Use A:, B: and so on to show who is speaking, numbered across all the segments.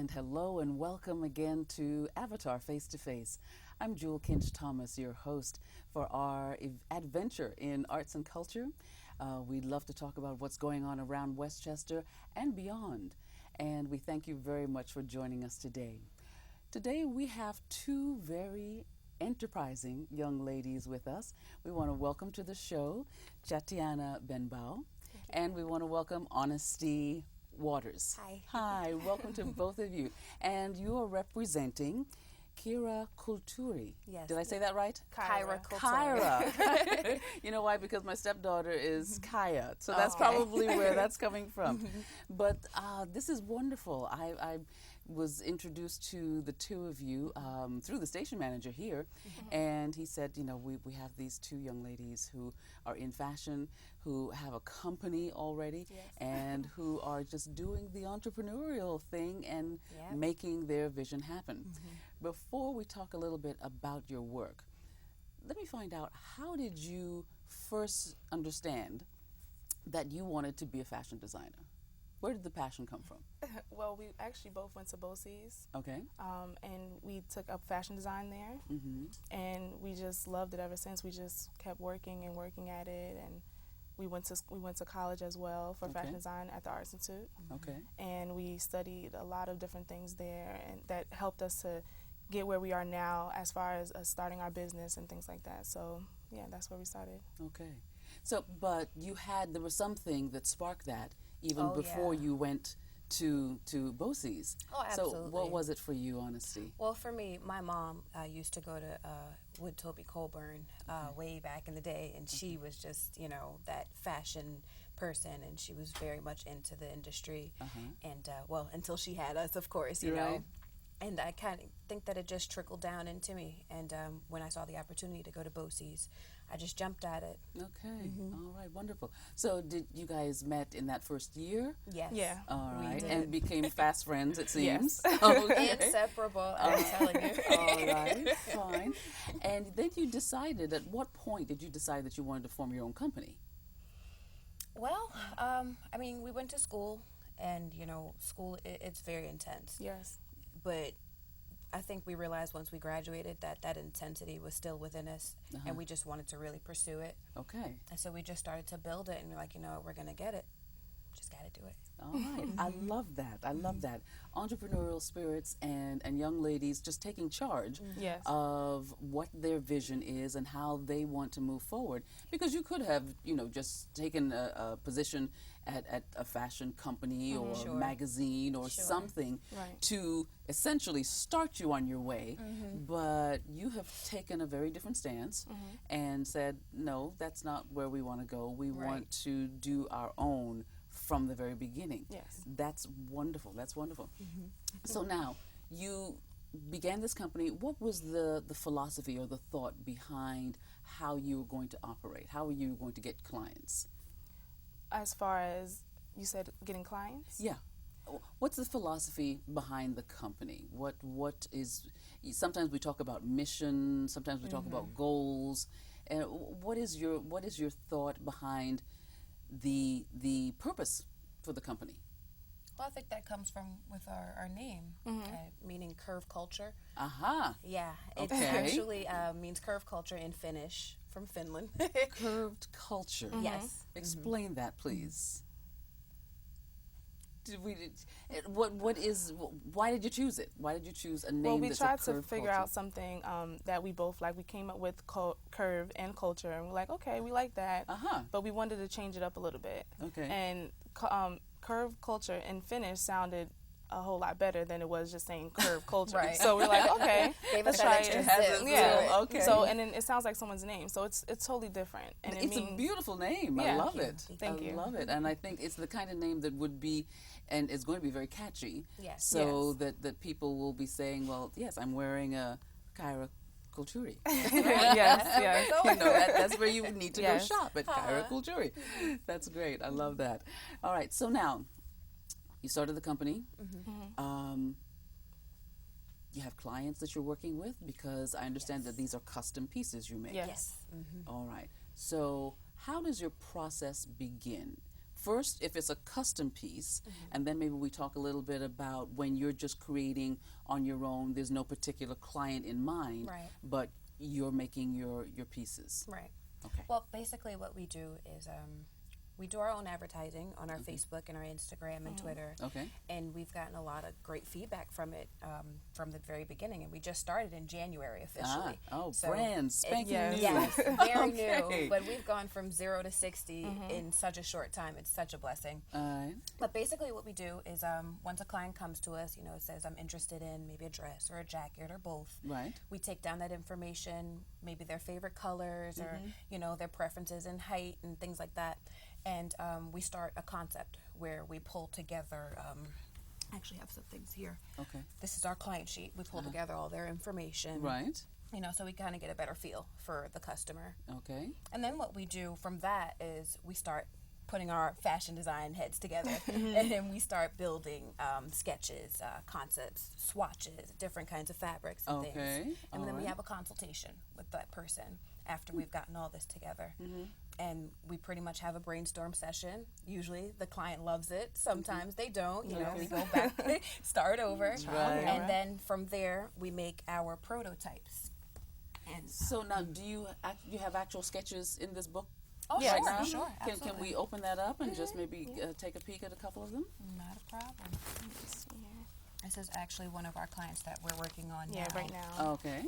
A: And hello and welcome again to Avitar Face to Face. I'm Kinch-Thomas, your host for our adventure in arts and culture. We'd love to talk about what's going on around Westchester and beyond. And we thank you very much for joining us today. Today we have two very enterprising young ladies with us. We want to welcome to the show ChaTiana and we want to welcome Honesty Waters.
B: Hi.
A: Hi, welcome to both of you. And you are representing Kayra Kulttuuri.
B: Yes.
A: Did I say that right?
B: Kayra Kulttuuri.
A: Kayra. You know why? Because my stepdaughter is Kaya. So that's probably where that's coming from. But this is wonderful. I was introduced to the two of you through the station manager here. And he said, you know, we have these two young ladies who are in fashion, who have a company already, and who are just doing the entrepreneurial thing and making their vision happen. Before we talk a little bit about your work, let me find out, how did you first understand that you wanted to be a fashion designer? Where did the passion come from?
C: Well, we actually both went to BOCES.
A: Okay.
C: And we took up fashion design there. And we just loved it ever since. We just kept working and working at it. And we went to college as well for fashion design at the Arts Institute.
A: Okay.
C: And we studied a lot of different things there, and that helped us to get where we are now as far as starting our business and things like that. So, yeah, that's where we started.
A: Okay. So, but there was something that sparked that even before you went to BOCES.
B: Oh, absolutely.
A: So what was it for you, Honesty?
B: Well, for me, my mom used to go to Wood Toby Colburn way back in the day, and she was just, you know, that fashion person, and she was very much into the industry. And, well, until she had us, of course, you know. And I kind of think that it just trickled down into me. And when I saw the opportunity to go to BOCES, I just jumped at it.
A: Okay. All right. Wonderful. So did you guys met in that first year?
B: Yes.
C: Yeah.
A: All right. And became fast friends, it seems.
C: Yes.
A: Okay.
B: Inseparable, I'm telling you.
A: All right. Fine. And then you decided, at what point did you decide that you wanted to form your own company?
B: Well, I mean, we went to school, and, you know, school, it's very intense.
C: Yes.
B: But I think we realized once we graduated that that intensity was still within us, and we just wanted to really pursue it.
A: Okay.
B: And so we just started to build it, and we're like, you know, we're going to get it. Just got to do it.
A: All right. I love that. I love that. Entrepreneurial spirits and young ladies just taking charge of what their vision is and how they want to move forward. Because you could have, you know, just taken a position at a fashion company or a magazine or something to essentially start you on your way. But you have taken a very different stance and said, no, that's not where we want to go. We want to do our own from the very beginning.
C: Yes.
A: That's wonderful. That's wonderful. So now, you began this company. What was the philosophy or the thought behind how you were going to operate? How were you going to get clients?
C: As far as, you said, getting clients?
A: Yeah. What's the philosophy behind the company? What is, sometimes we talk about mission, sometimes we talk about goals. And what is your thought behind the purpose for the company?
B: Well, I think that comes from with our name, meaning curve culture. Yeah, it actually means curve culture in Finnish, from Finland.
A: Curved culture.
B: Yes.
A: Explain that, please. Why did you choose it? Why did you choose a name
C: Well, we
A: that's
C: tried
A: a
C: to
A: curved
C: figure
A: culture?
C: out something that we both like. We came up with curve and culture, and we're like, okay, we like that, but we wanted to change it up a little bit.
A: Okay.
C: And curve culture in Finnish sounded a whole lot better than it was just saying curve culture. So we're like, okay, let's try it.
A: Okay.
C: So, and then it sounds like someone's name, so it's totally different. And
A: it's a beautiful name. I love it.
C: Thank you.
A: I love it. And I think it's the kind of name that would be, and it's going to be very catchy.
B: Yes.
A: So that people will be saying, well, yes, I'm wearing a Kayra Kulttuuri.
C: Yes.
A: You know, that's where you would need to go shop, at Kayra Kulttuuri. That's great. I love that. All right. So now, you started the company. You have clients that you're working with, because I understand that these are custom pieces you make.
C: Yes.
A: All right. So how does your process begin first, if it's a custom piece, and then maybe we talk a little bit about when you're just creating on your own, there's no particular client in mind,
B: Right.
A: but you're making your pieces.
B: Right.
A: Okay.
B: Well, basically what we do is we do our own advertising on our Facebook and our Instagram and Twitter.
A: Okay.
B: And we've gotten a lot of great feedback from it from the very beginning. And we just started in January officially.
A: Brand spanking new.
B: Yes, very
A: Okay.
B: new. But we've gone from 0 to 60 in such a short time. It's such a blessing.
A: All right.
B: But basically what we do is once a client comes to us, it says, I'm interested in maybe a dress or a jacket or both.
A: Right.
B: We take down that information, maybe their favorite colors or, their preferences in height and things like that. And we start a concept where we pull together, I actually have some things here.
A: Okay.
B: This is our client sheet. We pull together all their information.
A: Right.
B: So we kind of get a better feel for the customer.
A: Okay.
B: And then what we do from that is we start putting our fashion design heads together and then we start building sketches, concepts, swatches, different kinds of fabrics and things. And then we have a consultation with that person after we've gotten all this together. And we pretty much have a brainstorm session. Usually the client loves it. Sometimes they don't. We go back, start over. And then from there, we make our prototypes. And
A: so now, do you have actual sketches in this book?
B: Oh,
A: right
B: sure,
A: now?
B: sure.
A: Can we open that up and just maybe take a peek at a couple of them?
B: Not a problem. This is actually one of our clients that we're working on now.
C: right now.
A: Okay.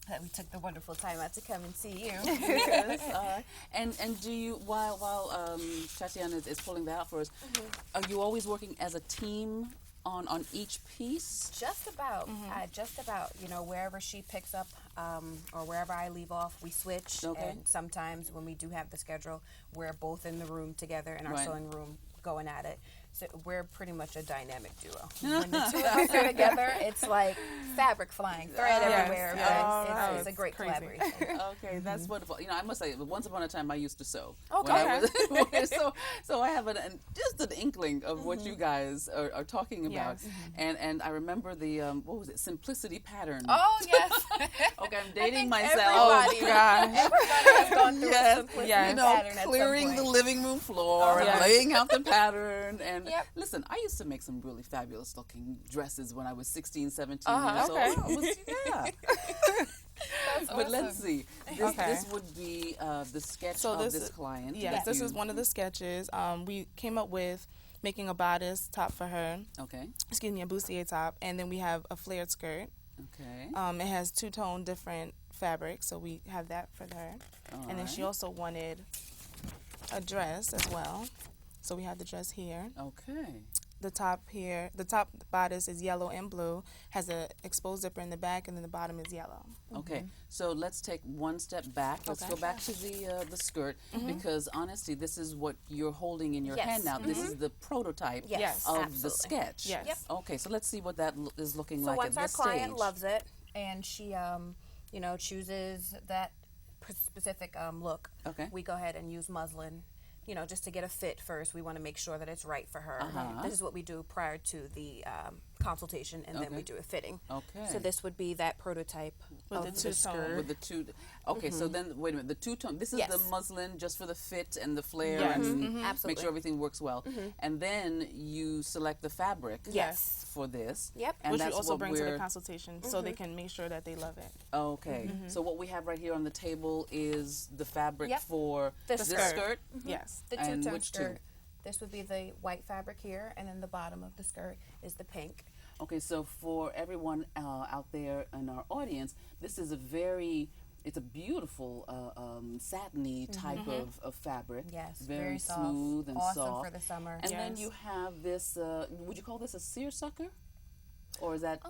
B: That we took the wonderful time out to come and see you.
A: Yes, all right. And do you, while ChaTiana is pulling that out for us, are you always working as a team on each piece?
B: Just about. Wherever she picks up or wherever I leave off, we switch.
A: Okay.
B: And sometimes when we do have the schedule, we're both in the room together in our
A: Right.
B: sewing room going at it. So we're pretty much a dynamic duo. When the two of us are together, it's like fabric flying, thread everywhere. But it's a great
C: crazy.
B: collaboration.
A: Okay, that's wonderful. I must say, once upon a time, I used to sew.
B: Okay.
A: So I have just an inkling of what you guys are talking about.
C: Yes.
A: And I remember the, what was it, simplicity pattern.
B: Oh, yes.
A: Okay, I'm dating myself.
B: Everybody, everybody has gone through a simplicity
C: Yes.
B: pattern at some
A: Clearing
B: point.
A: the living room floor and
C: Yes.
A: laying out the pattern. And
B: Yep.
A: listen, I used to make some really fabulous looking dresses when I was 16, 17
B: Uh-huh.
A: years
C: Okay.
A: old. I was- yeah.
B: That's
A: But let's
B: awesome.
A: see. This would be the sketch
C: So
A: of
C: this
A: this
C: is-
A: client.
C: Yes,
A: that
C: this
A: you-
C: is one of the sketches. We came up with making a bodice top for her.
A: Okay.
C: Excuse me, a bustier top, and then we have a flared skirt.
A: Okay.
C: It has two-tone different fabrics, so we have that for her. And then she also wanted a dress as well, so we have the dress here.
A: Okay.
C: The top here, the top bodice is yellow and blue, has a exposed zipper in the back, and then the bottom is yellow.
A: Okay, so let's take one step back. Let's go back to the skirt because honestly, this is what you're holding in your
B: Yes.
A: hand now. This is the prototype
B: Yes,
A: of the
B: absolutely.
A: sketch.
C: Yes. Yep.
A: Okay, so let's see what that is looking
B: So
A: like
B: once
A: at
B: our
A: this
B: client
A: stage.
B: loves it and she, chooses that specific look,
A: Okay.
B: we go ahead and use muslin. Just to get a fit first, we want to make sure that it's right for her.
A: Uh-huh.
B: This is what we do prior to the consultation, and then we
A: Okay.
B: do a fitting.
A: Okay.
B: So this would be that prototype
C: With
B: of
C: the
B: the
C: two-tone.
B: skirt.
A: With the two. Okay, so then wait a minute. The two-tone. This is
B: Yes.
A: the muslin just for the fit and the flare
C: Yes.
A: and make
B: Absolutely.
A: sure everything works well. And then you select the fabric.
B: Yes.
A: For this.
B: Yep.
A: And
C: Which we
A: that's
C: also
A: what
C: bring to
A: we're.
C: the consultation, so they can make sure that they love it.
A: Okay. So what we have right here on the table is the fabric
B: Yep.
A: for
B: The
A: this
C: skirt.
A: skirt.
C: Yes.
B: The
A: And
B: two-tone
A: which two?
B: skirt. This would be the white fabric here, and then the bottom of the skirt is the pink.
A: Okay, so for everyone out there in our audience, this is it's a beautiful satiny type of fabric.
B: Yes,
A: very
B: soft,
A: smooth and
B: awesome
A: soft.
B: for the summer.
A: And then
C: Yes.
A: you have this. Would you call this a seersucker, or is that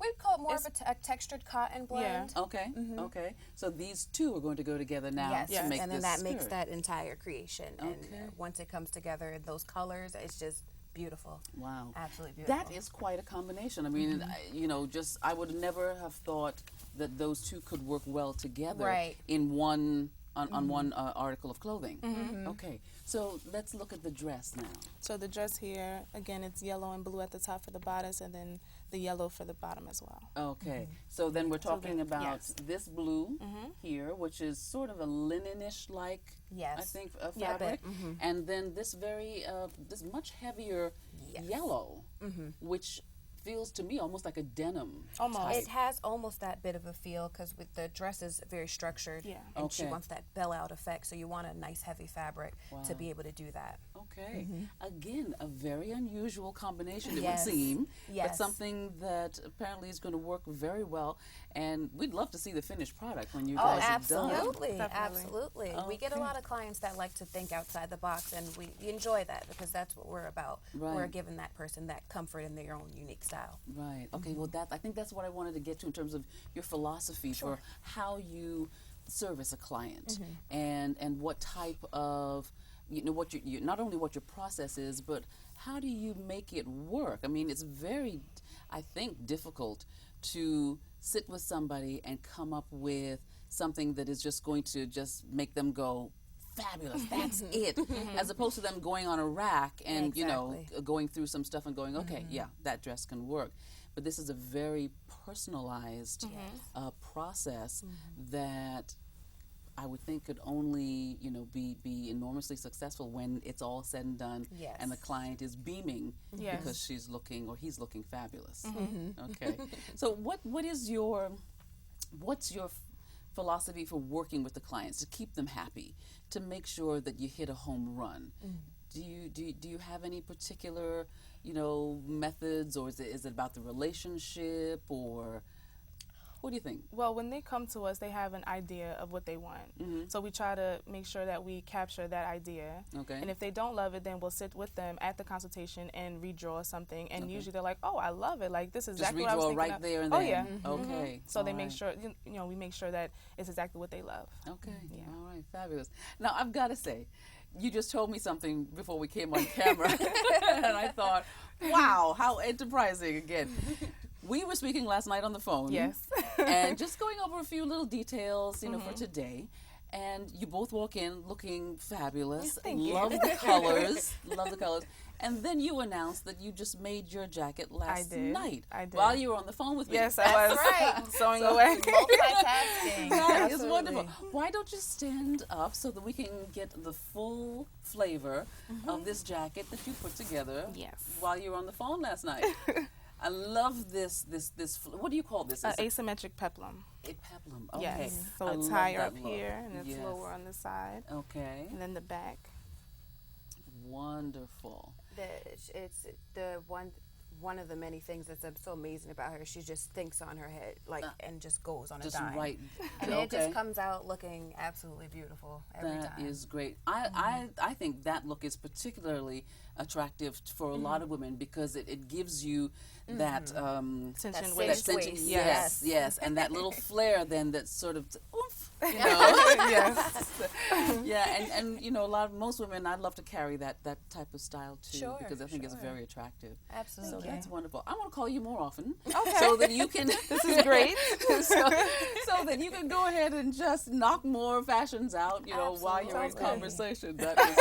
B: We'd call it more of a textured cotton blend.
A: okay? Okay, so these two are going to go together now
B: Yes,
A: to make
B: and then
A: this
B: that makes
A: skirt.
B: that entire creation. And
A: Okay.
B: once it comes together, those colors, it's just beautiful.
A: Wow,
B: Absolutely beautiful.
A: that is quite a combination. I mean, I would never have thought that those two could work well together
B: Right.
A: in one on one article of clothing. Okay, so let's look at the dress now.
C: So the dress here, again, it's yellow and blue at the top for the bodice, and then the yellow for the bottom as well.
A: Okay, so then we're talking about
C: yes.
A: this blue here, which is sort of a linenish like,
B: Yes.
A: I think,
C: Yeah,
A: fabric, and then this very this much heavier yellow, which feels to me almost like a denim.
C: Almost.
A: type.
B: It has almost that bit of a feel because with the dress is very structured,
C: Yeah.
B: and she
A: Okay.
B: wants that bell out effect. So you want a nice heavy fabric to
A: Wow.
B: be able to do that.
A: Okay, again, a very unusual combination, it
B: Yes.
A: would seem, but
B: Yes.
A: something that apparently is going to work very well. And we'd love to see the finished product when you
B: Oh,
A: guys are done.
B: absolutely,
C: Definitely.
B: absolutely. We get a
A: Okay.
B: lot of clients that like to think outside the box, and we enjoy that because that's what we're about. We're
A: Right.
B: giving that person that comfort in their own unique style.
A: Right. Okay. Well, I think that's what I wanted to get to in terms of your philosophy for how you service a client and what type of what you not only what your process is, but how do you make it work? I mean, it's very, I think, difficult to sit with somebody and come up with something that is just going to just make them go fabulous. That's it. As opposed to them going on a rack and
B: Exactly.
A: going through some stuff and going, okay, yeah, that dress can work. But this is a very personalized process that I would think could only be enormously successful when it's all said and done,
B: Yes.
A: and the client is beaming
C: Yes.
A: because she's looking or he's looking fabulous. Okay, so what's your philosophy for working with the clients to keep them happy, to make sure that you hit a home run? Do you have any particular methods, or is it about the relationship, or what do you think?
C: Well, when they come to us, they have an idea of what they want. So we try to make sure that we capture that idea.
A: Okay.
C: And if they don't love it, then we'll sit with them at the consultation and redraw something. And usually they're like, "Oh, I love it. Like this is
A: Just
C: exactly what I was
A: redraw
C: thinking
A: right
C: of."
A: there and
C: oh
A: then.
C: yeah.
A: Okay.
C: So they
A: All
C: make
A: right.
C: sure we make sure that it's exactly what they love.
A: Okay.
C: Yeah.
A: All right. Fabulous. Now I've got to say, you just told me something before we came on camera, and I thought, wow, how enterprising again. We were speaking last night on the phone.
C: Yes.
A: And just going over a few little details, for today. And you both walk in looking fabulous.
C: Thank you.
A: Love the colors. Love the colors. And then you announced that you just made your jacket last
C: did.
A: night.
C: I did.
A: While you were on the phone with me.
C: Yes, I was
B: right.
C: sewing away.
B: Multitasking.
A: That is
B: Absolutely.
A: wonderful. Why don't you stand up so that we can get the full flavor of this jacket that you put together
C: Yes.
A: while you were on the phone last night? I love this. What do you call this? Is it
C: Asymmetric peplum.
A: a peplum? Okay.
C: Yes. So
A: I
C: it's
A: love
C: higher
A: that
C: up
A: look.
C: here and it's
A: Yes.
C: lower on the side.
A: Okay.
C: And then the back.
A: Wonderful.
B: It's the one of the many things that's so amazing about her. She just thinks on her head, and just goes on
A: Just
B: a dime.
A: right.
B: And
A: okay.
B: it just comes out looking absolutely beautiful every
A: That
B: time.
A: is great. I think that look is particularly attractive for a lot of women because it gives you that
C: Tension
B: That
C: waist.
B: cinched waist.
A: yes, and that little flare then that sort of oomph,
C: Yes.
A: yeah, and most women, I'd love to carry that type of style too,
B: Sure,
A: because I think it's
B: sure.
A: very attractive.
B: Absolutely.
A: So that's wonderful. I want to call you more often,
C: Okay.
A: so that you can.
C: This is great.
A: so that you can go ahead and just knock more fashions out, while you're in
B: Absolutely.
A: conversation. That is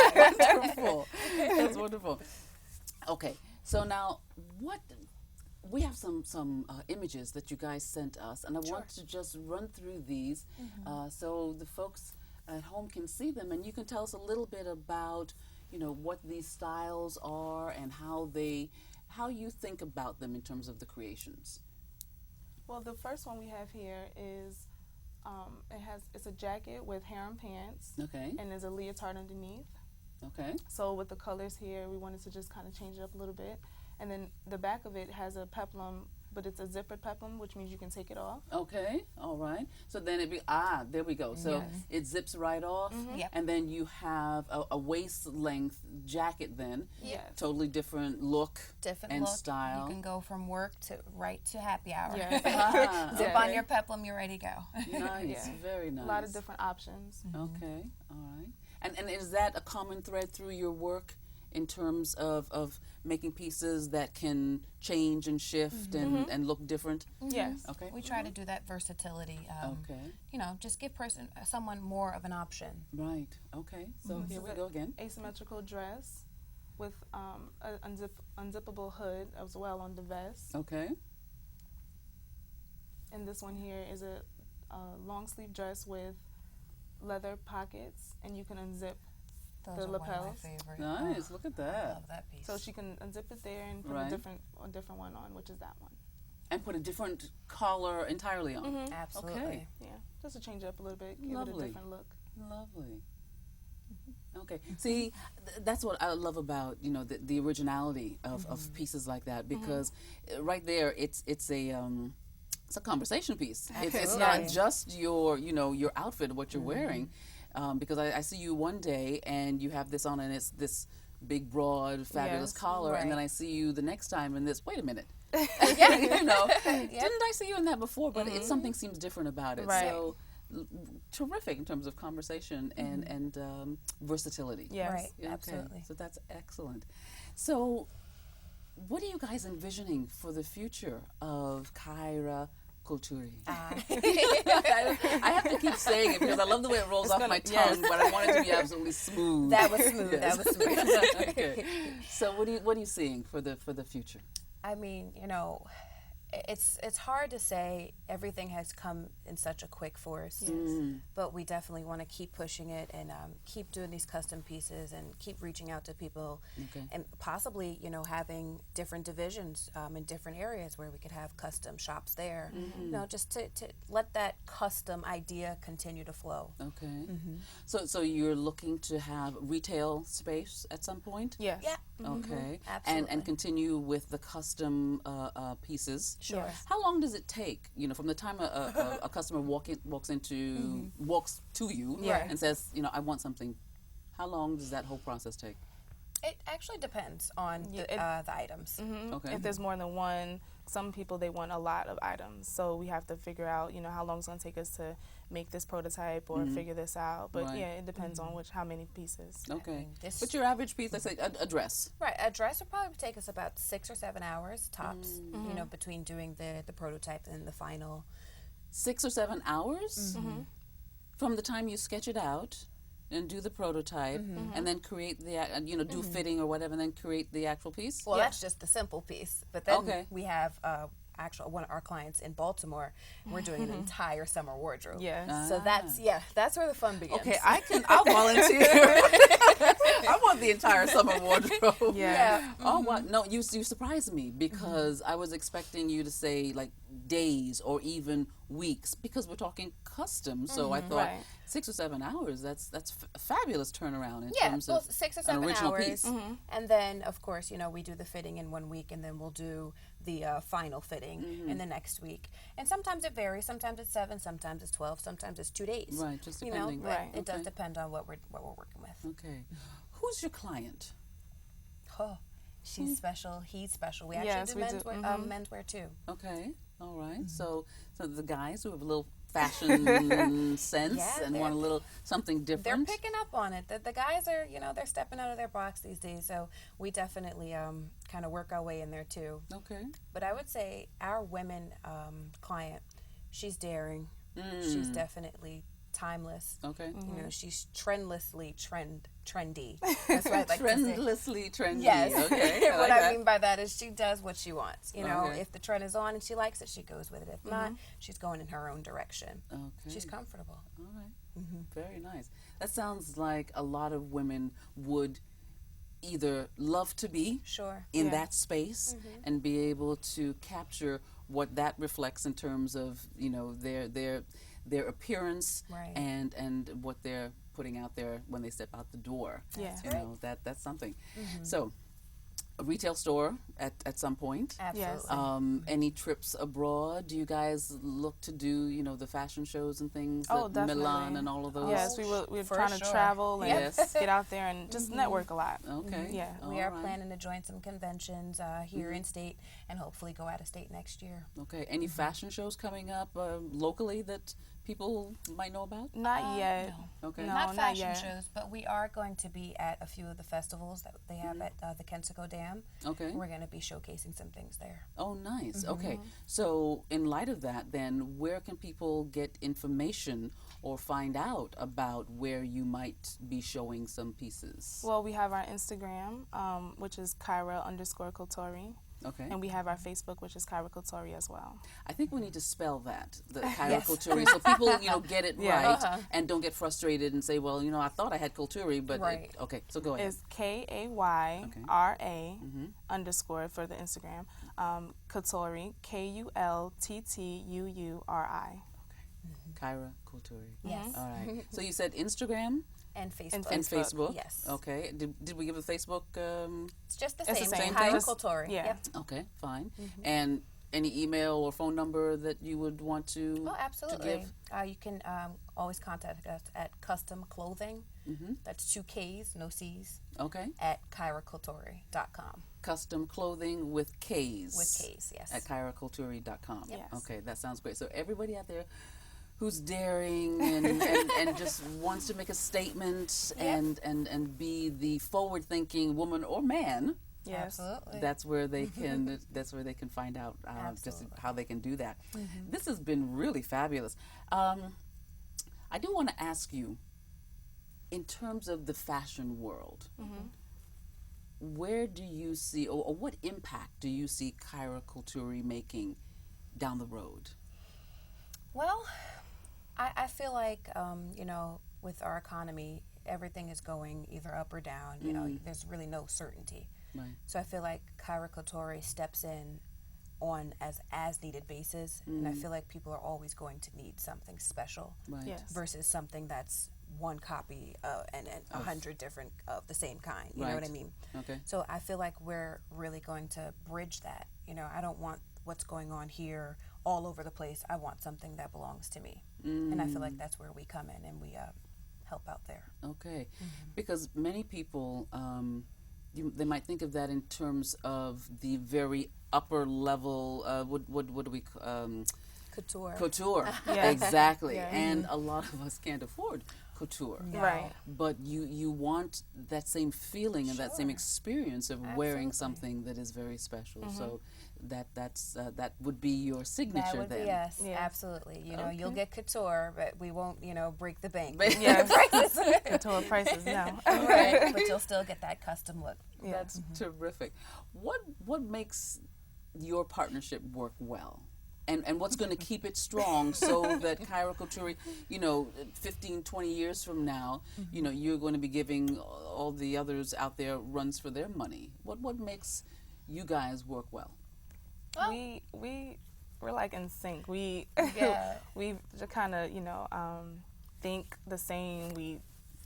A: wonderful. That's wonderful. Okay, so now we have some images that you guys sent us, and I want to just run through these so the folks at home can see them, and you can tell us a little bit about what these styles are and how you think about them in terms of the creations.
C: Well, the first one we have here is it's a jacket with harem pants
A: Okay.
C: and there's a leotard underneath.
A: Okay.
C: So with the colors here, we wanted to just kind of change it up a little bit. And then the back of it has a peplum, but it's a zippered peplum, which means you can take it off.
A: Okay. All right. So then there we go. So it zips right off,
B: Yep.
A: and then you have a waist length jacket. Then
C: Yes.
A: totally different look
B: Different
A: and
B: look.
A: style.
B: You can go from work to right to happy hour.
C: Yes.
A: Ah,
B: Zip
C: Yeah.
B: on your peplum, you're ready to go.
A: Nice.
C: Yeah.
A: Very nice.
C: A lot of different options.
A: Okay. All right. And is that a common thread through your work in terms of making pieces that can change and shift and look different?
C: Yes.
A: Okay.
B: We try to do that versatility.
A: Okay.
B: You know, just give someone more of an option.
A: Right. Okay. So here we go again.
C: Asymmetrical dress with an unzippable hood as well on the vest.
A: Okay.
C: And this one here is a long sleeve dress with leather pockets, and you can unzip
B: Those
C: the
B: are
C: lapels.
B: one of my favorite.
A: Nice. Look at
B: I
A: that.
B: love that piece.
C: So she can unzip it there and put
A: Right.
C: a different one on, which is that one.
A: And put a different collar entirely on.
B: Absolutely.
A: Okay.
C: Yeah, just to change it up a little bit, give it a
A: Lovely.
C: different look.
A: Lovely. Okay. See, that's what I love about, you know, the originality of pieces like that, because right there it's a conversation piece. It's not
B: Absolutely.
A: just your, you know, your outfit, what you're wearing, because I see you one day and you have this on and it's this big, broad, fabulous
C: Yes,
A: collar, and then
B: right.
A: I see you the next time and this. Wait a minute. You know,
B: Yep.
A: didn't I see you in that before? But something seems different about it.
C: Right.
A: So terrific in terms of conversation and versatility.
C: Yes.
B: Right.
A: Yeah, okay.
B: Absolutely.
A: So that's excellent. So, what are you guys envisioning for the future of Kayra Kulttuuri? I have to keep saying it because I love the way it rolls off my tongue, but I want it to be absolutely smooth.
B: That was smooth.
A: Yes.
B: That was smooth.
A: Okay. So, what are you seeing for the future?
B: I mean, you know, it's hard to say. Everything has come in such a quick force, but we definitely want to keep pushing it and keep doing these custom pieces and keep reaching out to people,
A: Okay.
B: and possibly, you know, having different divisions in different areas where we could have custom shops there. You know, just to let that custom idea continue to flow.
A: Okay. So you're looking to have retail space at some point?
C: Yes.
B: Yeah.
A: Okay.
B: Absolutely.
A: And continue with the custom pieces.
B: Sure.
C: Yes.
A: How long does it take, you know, from the time a customer walks to you
C: Right.
A: and says, you know, I want something? How long does that whole process take?
B: It actually depends on the items.
A: Okay.
C: If there's more than one, some people, they want a lot of items. So we have to figure out, you know, how long it's going to take us to make this prototype or figure this out. But
A: Right.
C: yeah, it depends on how many pieces.
A: Okay.
B: this-
A: But your average piece, let's say a dress.
B: Right, a dress would probably take us about 6 or 7 hours tops. You know, between doing the prototype and the final.
A: 6 or 7 hours from the time you sketch it out and do the prototype and then create the, you know, do fitting or whatever and then create the actual piece?
B: Well, that's just the simple piece. But then
A: Okay.
B: we have one of our clients in Baltimore. We're doing an entire summer wardrobe.
C: Yes.
B: So that's where the fun begins.
A: Okay, I'll volunteer. I want the entire summer wardrobe.
C: Yeah.
A: Oh, what? No, you surprised me because I was expecting you to say like days or even weeks because we're talking custom. So I thought
C: Right.
A: 6 or 7 hours. That's a fabulous turnaround in
B: Yeah,
A: terms
B: well,
A: of
B: 6 or
A: an
B: 7
A: original
B: hours,
A: piece.
B: and then of course, you know, we do the fitting in 1 week, and then we'll do the final fitting in the next week. And sometimes it varies. Sometimes it's 7, sometimes it's 12, sometimes it's 2 days.
A: Right, just
B: You know,
A: depending.
B: but
C: Right.
B: it does
A: Okay.
B: depend on what we're working with.
A: Okay. Who's your client?
B: Oh, she's special. He's special. We
C: Yes,
B: actually
C: we
B: do
C: do.
B: menswear, menswear too.
A: Okay. All right. So the guys who have a little fashion sense
B: Yeah,
A: and
B: they're-
A: want a little something
B: They're
A: different.
B: picking up on it. The guys are, you know, they're stepping out of their box these days. So we definitely kind of work our way in there too.
A: Okay.
B: But I would say our women client, she's daring. She's definitely timeless.
A: Okay.
B: You know, she's trendlessly trendy. That's what I like to say.
A: Trendlessly trendy.
B: Yes.
A: Okay. I
B: What
A: like
B: I
A: that.
B: mean by that is she does what she wants. You know,
A: Okay.
B: if the trend is on and she likes it, she goes with it. If not, she's going in her own direction.
A: Okay.
B: She's comfortable.
A: All right. Very nice. That sounds like a lot of women would either love to be
B: Sure.
A: in
C: Yeah.
A: that space and be able to capture what that reflects in terms of, you know, their appearance
B: Right.
A: and what they're putting out there when they step out the door.
C: Yeah.
A: You know, that's something. So a retail store at some point.
B: Absolutely.
A: Any trips abroad? Do you guys look to do, you know, the fashion shows and things?
C: Oh,
A: like
C: definitely.
A: Milan and all of those?
C: Yes, we're
B: For
C: trying to
B: sure.
C: travel and
A: Yes.
C: get out there and just network a lot.
A: Okay.
C: Yeah.
B: We are
A: All right.
B: planning to join some conventions here in state and hopefully go out of state next year.
A: Okay. Any fashion shows coming up locally that people might know about?
C: Not yet.
B: No.
A: Okay.
C: No,
B: Not
C: not
B: fashion
C: yet.
B: shows, but we are going to be at a few of the festivals that they have at the Kensico Dam.
A: Okay.
B: We're going to be showcasing some things there.
A: Oh, nice. Okay. So, in light of that, then, where can people get information or find out about where you might be showing some pieces?
C: Well, we have our Instagram, which is Kayra_Kulttuuri.
A: Okay.
C: And we have our Facebook, which is Kayra Kulttuuri as well.
A: I think we need to spell that, the Kayra
B: Yes.
A: Kulttuuri, so people, get it
C: Yeah.
A: right and don't get frustrated and say, well, I thought I had Kulttuuri, but
B: Right.
A: okay, so go ahead.
C: It's KAYRA _ for the Instagram. Kulttuuri, KULTTUURI.
A: Kayra Kulttuuri.
B: Yes.
A: All right. So you said Instagram
B: And Facebook.
A: and Facebook.
B: Yes.
A: Okay. Did we give a Facebook?
B: It's just the
C: It's
B: same.
C: the same
B: Kayra
C: thing.
B: Kulttuuri.
C: Yeah.
B: Yep.
A: Okay, fine. And any email or phone number that you would want to
B: Oh, absolutely.
A: give?
B: You can always contact us at Custom Clothing. That's 2 K's, no C's,
A: Okay.
B: at KayraKulttuuri.com.
A: Custom clothing with K's.
B: With K's, yes.
A: At KayraKulttuuri.com.
B: Yes.
A: Okay, that sounds great. So everybody out there who's daring and just wants to make a statement and be the forward-thinking woman or man,
C: Yes.
B: Absolutely.
A: that's where they can find out just
B: Absolutely.
A: how they can do that. This has been really fabulous. I do want to ask you, in terms of the fashion world, where do you see, or what impact do you see Kayra Kulttuuri making down the road?
B: Well, I feel like, with our economy, everything is going either up or down. There's really no certainty.
A: Right.
B: So I feel like Kayra Kulttuuri steps in on as needed basis, and I feel like people are always going to need something special
A: Right.
C: Yes.
B: versus something that's one copy and 100 different of the same kind. You know what I
A: Right.
B: mean?
A: Okay.
B: So I feel like we're really going to bridge that. I don't want what's going on here all over the place. I want something that belongs to me, and I feel like that's where we come in and we help out there.
A: Okay. Because many people, they might think of that in terms of the very upper level, what do we,
B: Couture.
A: couture.
C: Yeah.
A: Exactly.
C: Yeah.
A: And a lot of us can't afford couture.
B: No.
C: Right.
A: But you want that same feeling and that same
B: Sure.
A: experience of wearing
B: Absolutely.
A: something that is very special. So that would be your signature
B: That would
A: then.
B: be yes,
C: Yeah.
B: absolutely. You'll
A: Okay.
B: get couture, but we won't, break the bank.
C: Yes.
B: Prices.
C: Couture prices, no.
B: Right, but you'll still get that custom look.
C: Yeah.
A: That's terrific. What makes your partnership work well? And what's going to keep it strong so that Kayra Kulttuuri, 15, 20 years from now, you're going to be giving all the others out there runs for their money. What makes you guys work well?
B: Well-
C: We're like in sync. We
B: Yeah.
C: we kind of think the same. We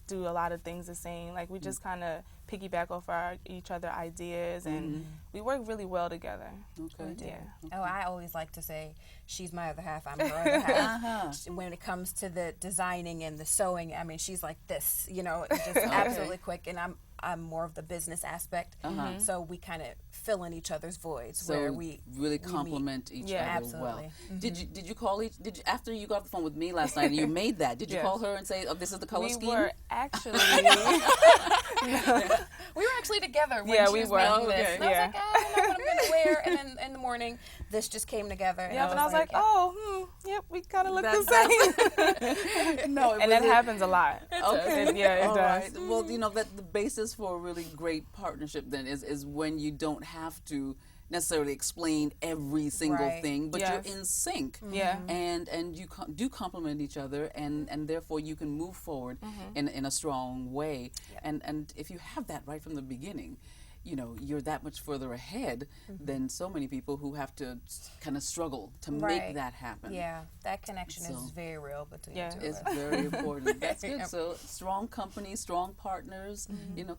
C: do a lot of things the same. Like we just kind of piggyback off each other ideas, and we work really well together.
A: Okay.
C: Yeah.
B: Oh, I always like to say she's my other half, I'm her other half. When it comes to the designing and the sewing, I mean, she's like this, just absolutely quick, and I'm more of the business aspect. So we kind of fill in each other's voids
A: So
B: where we
A: really
B: we
A: complement each
C: Yeah.
A: other well.
B: Absolutely.
A: Did you call after you got off the phone with me last night and you made that? Did you
C: Yes.
A: call her and say, "Oh, this is the color
C: We
A: scheme"?
C: were actually
B: We were actually together when
C: Yeah,
B: she
C: we
B: was
C: were.
B: making
C: Oh,
B: this.
C: okay.
B: And I was
C: Yeah.
B: like, I don't know what I'm going to wear. And then in the morning, this just came together. And
C: and I was like,
B: yeah.
C: yep, we kind of look
A: That-
C: the same.
A: No, it
C: And that
A: was
C: happens a lot.
A: Okay.
C: Yeah, it
A: All
C: does.
A: right. Well, that the basis for a really great partnership then is when you don't have to necessarily explain every single
B: Right.
A: thing, but
C: Yes.
A: you're in sync.
C: Yeah.
A: And you do complement each other, and therefore you can move forward in a strong way. And if you have that right from the beginning, you're that much further ahead than so many people who have to kind of struggle to make
B: Right.
A: that happen.
B: Yeah, that connection
A: So-
B: is very real between
C: Yeah.
B: the two of
A: It's
B: us.
A: very important. That's good.
B: Yep.
A: So strong company, strong partners,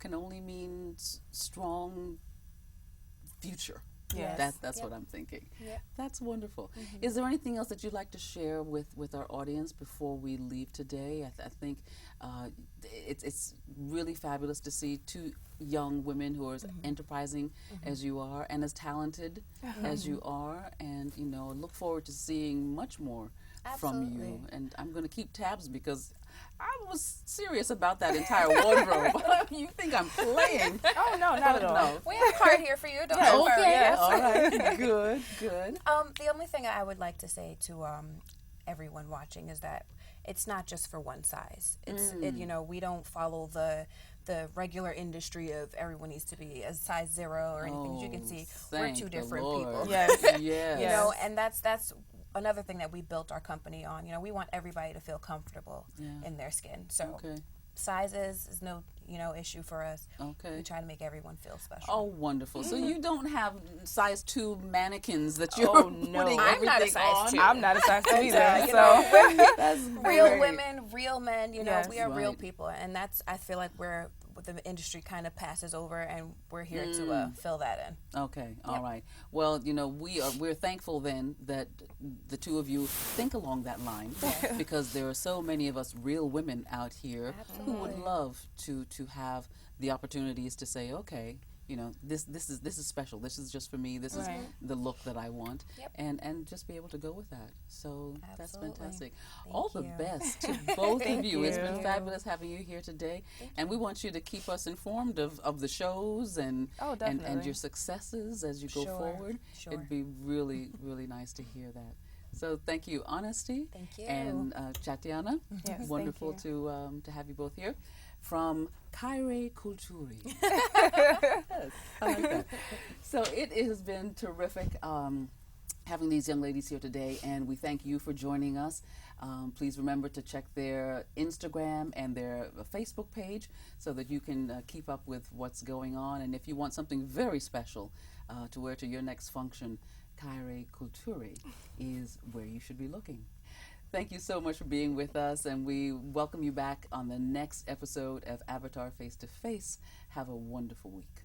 A: can only mean strong future.
C: Yes.
A: That's
B: Yep.
A: what I'm thinking.
B: Yep.
A: That's wonderful. Is there anything else that you'd like to share with our audience before we leave today? I think it's really fabulous to see two young women who are as enterprising as you are and as talented as you are, and look forward to seeing much more from
B: Absolutely.
A: you. And I'm going to keep tabs because I was serious about that entire wardrobe. You think I'm playing?
C: Oh no, not at all.
A: No.
B: We have a card here for you. Don't
C: Yes.
B: worry.
A: Okay.
C: Yes.
A: All right. Good. Good.
B: The only thing I would like to say to everyone watching is that it's not just for one size. It's you know, we don't follow the regular industry of everyone needs to be a size 0 or anything. As you can see, we're
A: Thank
B: two
A: the
B: different
A: Lord.
B: people.
C: Yes.
A: Yes.
B: You know, and that's another thing that we built our company on. You know, we want everybody to feel comfortable in their skin. So
A: Okay.
B: sizes is no issue for us.
A: Okay.
B: We try to make everyone feel special.
A: Oh, wonderful. So you don't have size 2 mannequins that you're
C: Oh, no.
A: putting
C: I'm
B: not a
A: everything
B: size
A: on?
B: 2.
C: I'm not a size 2
B: you
C: either. So
B: know,
A: That's
B: real
A: great.
B: women, real men, you know,
C: Yes.
B: we are real
A: Right.
B: people, and that's, I feel like the industry kind of passes over, and we're here to fill that in.
A: Okay, all right. Well, you know, we're thankful then that the two of you think along that line because there are so many of us real women out here who would love to have the opportunities to say, okay, you know, this is special. This is just for me. This is the look that I want, and just be able to go with that. So that's fantastic. All the best to both of you. It's been fabulous having you here today, and we want you to keep us informed of the shows and your successes as you go forward.
B: Sure.
A: It'd be really nice to hear that. So thank you, Honesty.
B: Thank you.
A: And ChaTiana.
C: Yes,
A: Wonderful
C: thank you.
A: to have you both here from Kayra Kulttuuri. Yes, I like that. So it has been terrific having these young ladies here today, and we thank you for joining us. Please remember to check their Instagram and their Facebook page so that you can keep up with what's going on. And if you want something very special to wear to your next function, Kayra Kulttuuri is where you should be looking. Thank you so much for being with us, and we welcome you back on the next episode of Avitar Face to Face. Have a wonderful week.